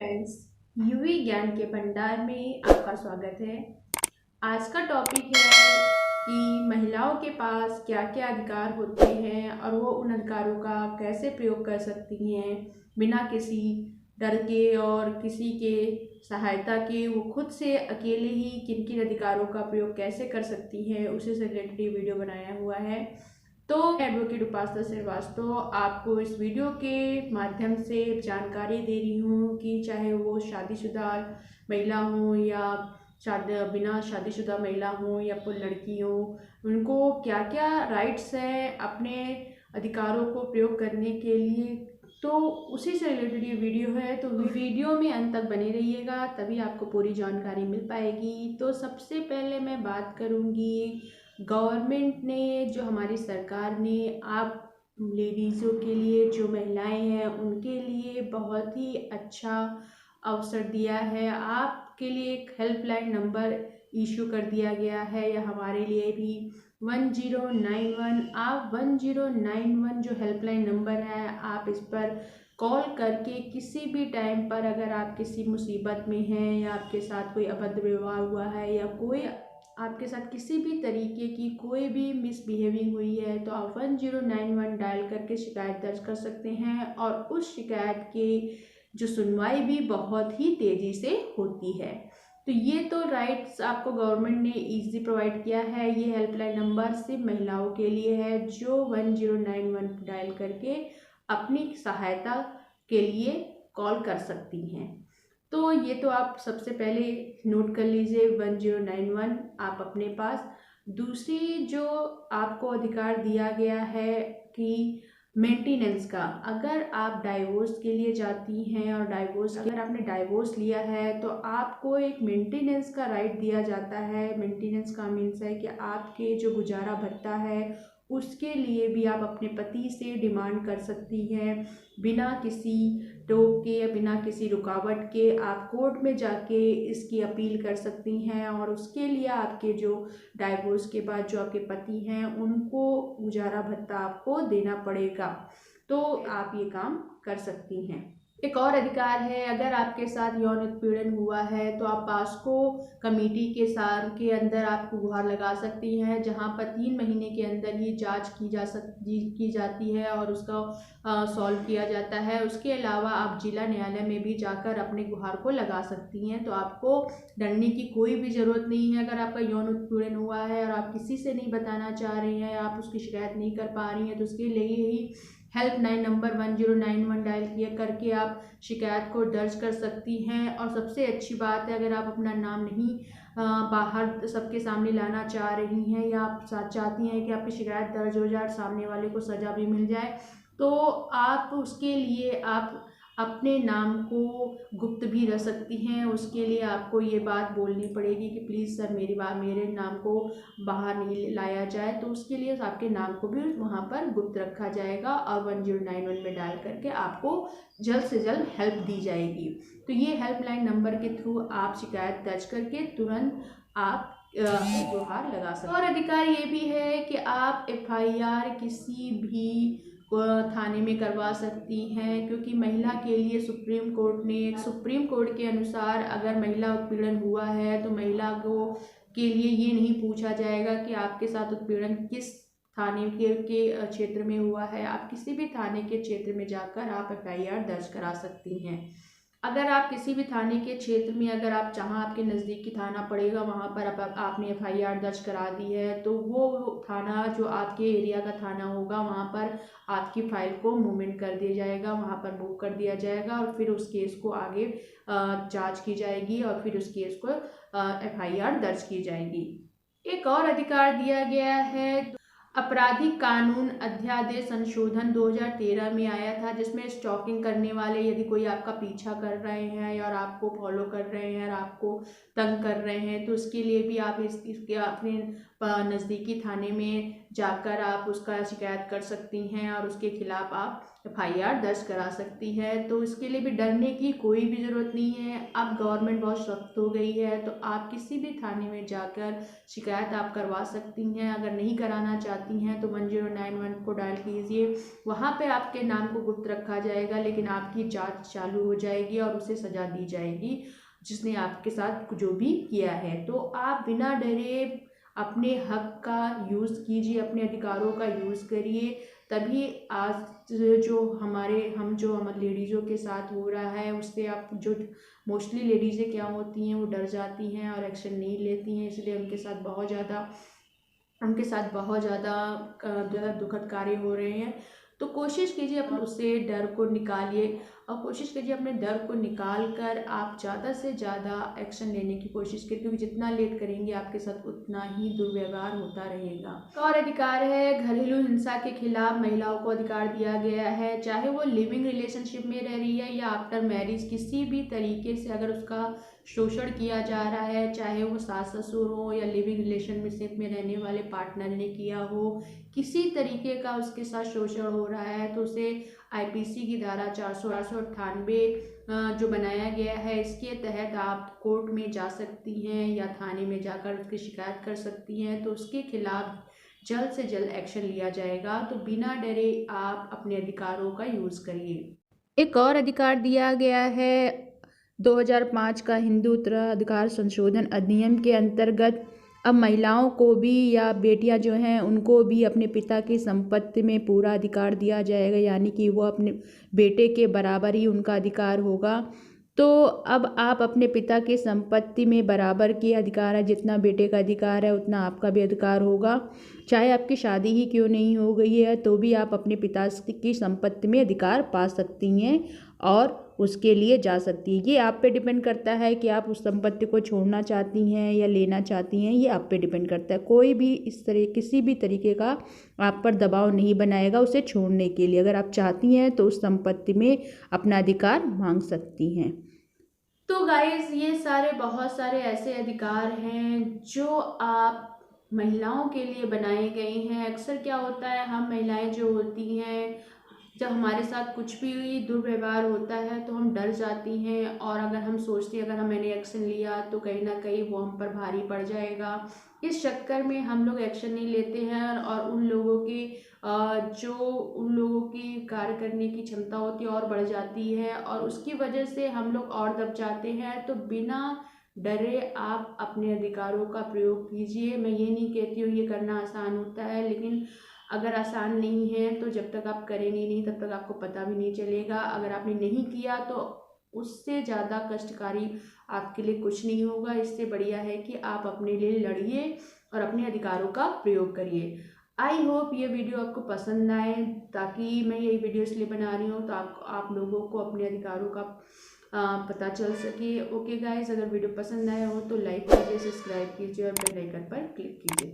Friends, UV ज्ञान के भंडार में आपका स्वागत है। आज का टॉपिक है कि महिलाओं के पास क्या क्या अधिकार होते हैं और वो उन अधिकारों का कैसे प्रयोग कर सकती हैं बिना किसी डर के और किसी के सहायता के। वो खुद से अकेले ही किन किन अधिकारों का प्रयोग कैसे कर सकती हैं, उसी से रिलेटेड वीडियो बनाया हुआ है। तो एडवोकेट उपासना श्रीवास्तव आपको इस वीडियो के माध्यम से जानकारी दे रही हूँ कि चाहे वो शादीशुदा महिला हो या बिना शादीशुदा महिला हो या कोई लड़की हो, उनको क्या क्या राइट्स हैं अपने अधिकारों को प्रयोग करने के लिए। तो उसी से रिलेटेड ये वीडियो है, तो वीडियो में अंत तक बने रहिएगा, तभी आपको पूरी जानकारी मिल पाएगी। तो सबसे पहले मैं बात करूँगी, गवर्नमेंट ने, जो हमारी सरकार ने आप लेडीज़ों के लिए, जो महिलाएं हैं उनके लिए बहुत ही अच्छा अवसर दिया है। आपके लिए एक हेल्पलाइन नंबर इशू कर दिया गया है, या हमारे लिए भी 1091। आप 1091 जो हेल्पलाइन नंबर है, आप इस पर कॉल करके किसी भी टाइम पर, अगर आप किसी मुसीबत में हैं या आपके साथ कोई अभद्र व्यवहार हुआ है या कोई आपके साथ किसी भी तरीके की कोई भी मिसबिहेविंग हुई है, तो आप 1091 डायल करके शिकायत दर्ज कर सकते हैं। और उस शिकायत की जो सुनवाई भी बहुत ही तेज़ी से होती है। तो ये तो राइट्स आपको गवर्नमेंट ने ईजी प्रोवाइड किया है। ये हेल्पलाइन नंबर सिर्फ महिलाओं के लिए है जो 1091 डायल करके अपनी सहायता के लिए कॉल कर सकती हैं। तो ये तो आप सबसे पहले नोट कर लीजिए, 1091 आप अपने पास। दूसरी जो आपको अधिकार दिया गया है कि मेंटेनेंस का, अगर आप डाइवोर्स के लिए जाती हैं और अगर आपने डाइवोर्स लिया है तो आपको एक मेंटेनेंस का राइट दिया जाता है। मेंटेनेंस का मीन्स है कि आपके जो गुजारा भत्ता है उसके लिए भी आप अपने पति से डिमांड कर सकती हैं, बिना किसी टोक के या बिना किसी रुकावट के। आप कोर्ट में जाके इसकी अपील कर सकती हैं और उसके लिए आपके जो डाइवोर्स के बाद जो आपके पति हैं उनको गुजारा भत्ता आपको देना पड़ेगा। तो आप ये काम कर सकती हैं। एक और अधिकार है, अगर आपके साथ यौन उत्पीड़न हुआ है तो आप पास्को कमेटी के साथ के अंदर आपको गुहार लगा सकती हैं, जहां पर 3 महीने के अंदर ही जांच की जाती है और उसका सॉल्व किया जाता है। उसके अलावा आप जिला न्यायालय में भी जाकर अपने गुहार को लगा सकती हैं। तो आपको डरने की कोई भी ज़रूरत नहीं है। अगर आपका यौन उत्पीड़न हुआ है और आप किसी से नहीं बताना चाह रही हैं, आप उसकी शिकायत नहीं कर पा रही हैं, तो उसके लिए ही हेल्पलाइन नंबर 1091 डायल किया करके आप शिकायत को दर्ज कर सकती हैं। और सबसे अच्छी बात है, अगर आप अपना नाम नहीं बाहर सबके सामने लाना चाह रही हैं, या आप चाहती हैं कि आपकी शिकायत दर्ज हो जाए, सामने वाले को सज़ा भी मिल जाए, तो आप उसके लिए आप अपने नाम को गुप्त भी रख सकती हैं। उसके लिए आपको ये बात बोलनी पड़ेगी कि प्लीज़ सर मेरे नाम को बाहर नहीं लाया जाए, तो उसके लिए आपके नाम को भी वहाँ पर गुप्त रखा जाएगा और 1091 में डाल करके आपको जल्द से जल्द हेल्प दी जाएगी। तो ये हेल्पलाइन नंबर के थ्रू आप शिकायत दर्ज करके तुरंत आप गुहार लगा सकते हैं। और अधिकार ये भी है कि आप FIR किसी भी थाने में करवा सकती हैं, क्योंकि महिला के लिए सुप्रीम कोर्ट के अनुसार अगर महिला उत्पीड़न हुआ है तो महिला को के लिए ये नहीं पूछा जाएगा कि आपके साथ उत्पीड़न किस थाने के क्षेत्र में हुआ है। आप किसी भी थाने के क्षेत्र में जाकर आप FIR दर्ज करा सकती हैं। अगर आप किसी भी थाने के क्षेत्र में, अगर आप जहाँ आपके नज़दीकी थाना पड़ेगा वहाँ पर आपने FIR दर्ज करा दी है, तो वो थाना जो आपके एरिया का थाना होगा वहाँ पर आपकी फाइल को मूवमेंट कर दिया जाएगा, वहाँ पर मूव कर दिया जाएगा और फिर उस केस को आगे जांच की जाएगी और फिर उस केस को FIR दर्ज की जाएगी। एक और अधिकार दिया गया है, आपराधिक कानून अध्यादेश संशोधन 2013 में आया था, जिसमें स्टॉकिंग करने वाले, यदि कोई आपका पीछा कर रहे हैं और आपको फॉलो कर रहे हैं और आपको तंग कर रहे हैं, तो उसके लिए भी आप इसके अपने नज़दीकी थाने में जाकर आप उसका शिकायत कर सकती हैं और उसके खिलाफ आप FIR दर्ज करा सकती है। तो इसके लिए भी डरने की कोई भी ज़रूरत नहीं है। अब गवर्नमेंट बहुत सख्त हो गई है, तो आप किसी भी थाने में जाकर शिकायत आप करवा सकती हैं। अगर नहीं कराना चाहती हैं तो 1091 को डायल कीजिए, वहाँ पे आपके नाम को गुप्त रखा जाएगा, लेकिन आपकी जांच चालू हो जाएगी और उसे सज़ा दी जाएगी जिसने आपके साथ जो भी किया है। तो आप बिना डरे अपने हक का यूज़ कीजिए, अपने अधिकारों का यूज़ करिए, तभी आज जो हमारे लेडीज़ों के साथ हो रहा है उससे आप जो मोस्टली लेडीज़ें क्या होती हैं, वो डर जाती हैं और एक्शन नहीं लेती हैं, इसलिए उनके साथ बहुत ज़्यादा दुखद कार्य हो रहे हैं। तो कोशिश कीजिए अपने उससे डर को निकालिए, और कोशिश कीजिए अपने डर को निकाल कर आप ज़्यादा से ज़्यादा एक्शन लेने की कोशिश करिए, क्योंकि जितना लेट करेंगे आपके साथ उतना ही दुर्व्यवहार होता रहेगा। एक और अधिकार है, घरेलू हिंसा के खिलाफ महिलाओं को अधिकार दिया गया है। चाहे वो लिविंग रिलेशनशिप में रह रही है या आफ्टर मैरिज, किसी भी तरीके से अगर उसका शोषण किया जा रहा है, चाहे वो सास ससुर हो या लिविंग रिलेशनशिप में रहने वाले पार्टनर ने किया हो, किसी तरीके का उसके साथ शोषण हो रहा है, तो उसे IPC की धारा 498 जो बनाया गया है, इसके तहत आप कोर्ट में जा सकती हैं या थाने में जाकर उसकी शिकायत कर सकती हैं। तो उसके खिलाफ जल्द से जल्द एक्शन लिया जाएगा। तो बिना डरे आप अपने अधिकारों का यूज़ करिए। एक और अधिकार दिया गया है 2005 का हिंदू उत्तराधिकार संशोधन अधिनियम के अंतर्गत। अब महिलाओं को भी या बेटियां जो हैं उनको भी अपने पिता की संपत्ति में पूरा अधिकार दिया जाएगा, यानी कि वो अपने बेटे के बराबर ही उनका अधिकार होगा। तो अब आप अपने पिता की संपत्ति में बराबर के अधिकार है, जितना बेटे का अधिकार है उतना आपका भी अधिकार होगा। चाहे आपकी शादी ही क्यों नहीं हो गई है, तो भी आप अपने पिता की संपत्ति में अधिकार पा सकती हैं और उसके लिए जा सकती है। ये आप पे डिपेंड करता है कि आप उस संपत्ति को छोड़ना चाहती हैं या लेना चाहती हैं, ये आप पे डिपेंड करता है। कोई भी इस तरह किसी भी तरीके का आप पर दबाव नहीं बनाएगा उसे छोड़ने के लिए। अगर आप चाहती हैं तो उस संपत्ति में अपना अधिकार मांग सकती हैं। तो गाइस, ये बहुत सारे ऐसे अधिकार हैं जो आप महिलाओं के लिए बनाए गए हैं। अक्सर क्या होता है, हम महिलाएं जो होती हैं, जब हमारे साथ कुछ भी दुर्व्यवहार होता है तो हम डर जाती हैं, और अगर हम सोचती हैं अगर मैंने एक्शन लिया तो कहीं ना कहीं वो हम पर भारी पड़ जाएगा। इस चक्कर में हम लोग एक्शन नहीं लेते हैं, और उन लोगों की कार्य करने की क्षमता होती है और बढ़ जाती है, और उसकी वजह से हम लोग और दब जाते हैं। तो बिना डरे आप अपने अधिकारों का प्रयोग कीजिए। मैं ये नहीं कहती हूँ ये करना आसान होता है, लेकिन अगर आसान नहीं है तो जब तक आप करेंगे नहीं तब तक आपको पता भी नहीं चलेगा। अगर आपने नहीं किया तो उससे ज़्यादा कष्टकारी आपके लिए कुछ नहीं होगा। इससे बढ़िया है कि आप अपने लिए लड़िए और अपने अधिकारों का प्रयोग करिए। आई होप ये वीडियो आपको पसंद आए, ताकि मैं ये वीडियो इसलिए बना रही हूँ तो आप लोगों को अपने अधिकारों का पता चल सके। ओके गाइज, अगर वीडियो पसंद आया हो तो लाइक कीजिए, सब्सक्राइब कीजिए और बेल आइकन पर क्लिक कीजिए।